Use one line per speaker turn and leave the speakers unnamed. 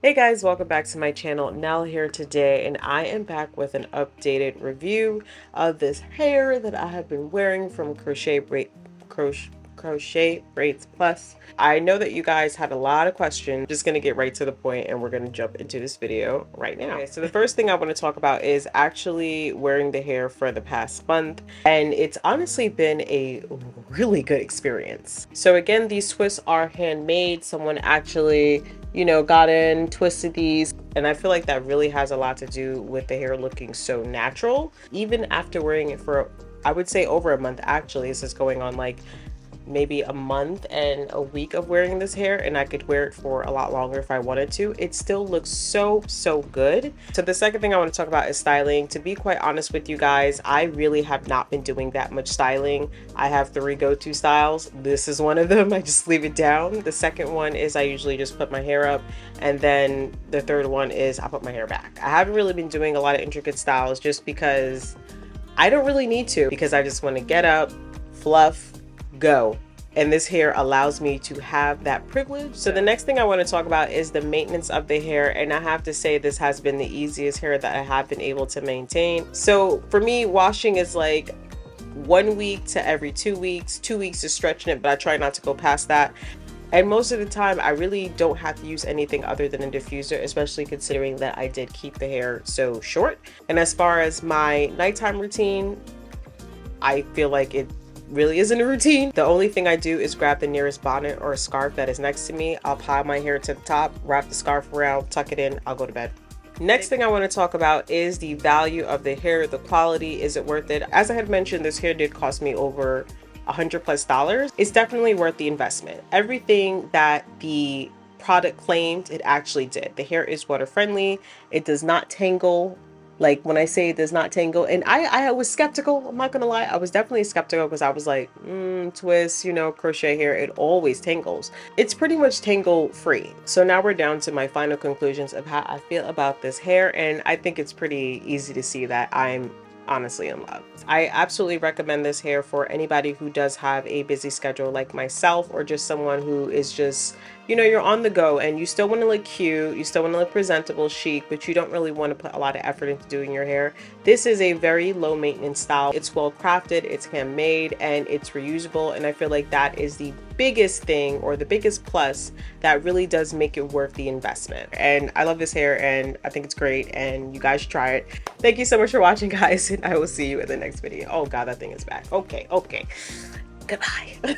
Hey guys, welcome back to my channel. Nell here today, and I am back with an updated review of this hair that I have been wearing from Crochet Braids Plus. I know that you guys had a lot of questions. I'm just gonna get right to the point and we're gonna jump into this video right now. Okay, so the first thing I want to talk about is actually wearing the hair for the past month, and it's honestly been a really good experience. So again, these twists are handmade. Someone actually got in, twisted these, and I feel like that really has a lot to do with the hair looking so natural. Even after wearing it for, I would say over a month, actually, this is going on like maybe a month and a week of wearing this hair, and I could wear it for a lot longer if I wanted to. It still looks so good. So the second thing I want to talk about is styling. To be quite honest with you guys, I really have not been doing that much styling. I have 3 go-to styles. This is one of them. I just leave it down. The second one is I usually just put my hair up, and then the third one is I put my hair back. I haven't really been doing a lot of intricate styles just because I don't really need to, because I just want to get up, fluff, go. And this hair allows me to have that privilege. So the next thing I want to talk about is the maintenance of the hair, and I have to say this has been the easiest hair that I have been able to maintain. So for me, washing is like 1 week to every 2 weeks. 2 weeks is stretching it, but I try not to go past that. And most of the time I really don't have to use anything other than a diffuser, especially considering that I did keep the hair so short. And as far as my nighttime routine, I feel like it really isn't a routine. The only thing I do is grab the nearest bonnet or a scarf that is next to me. I'll pile my hair to the top, wrap the scarf around, tuck it in, I'll go to bed. Next thing I want to talk about is the value of the hair, the quality. Is it worth it? As I had mentioned, this hair did cost me over $100+. It's definitely worth the investment. Everything that the product claimed, it actually did. The hair is water friendly. It does not tangle. Like when I say it does not tangle, and I was skeptical, I'm not gonna lie, I was definitely skeptical because I was like, twists, crochet hair, it always tangles. It's pretty much tangle free. So now we're down to my final conclusions of how I feel about this hair, and I think it's pretty easy to see that I'm honestly in love. I absolutely recommend this hair for anybody who does have a busy schedule like myself, or just someone who is just, you're on the go and you still want to look cute, you still want to look presentable, chic, but you don't really want to put a lot of effort into doing your hair. This is a very low maintenance style. It's well crafted, it's handmade, and it's reusable, and I feel like that is the biggest thing, or the biggest plus, that really does make it worth the investment. And I love this hair and I think it's great, and you guys should try it. Thank you so much for watching, guys, and I will see you in the next video. Oh god, that thing is back. Okay, goodbye.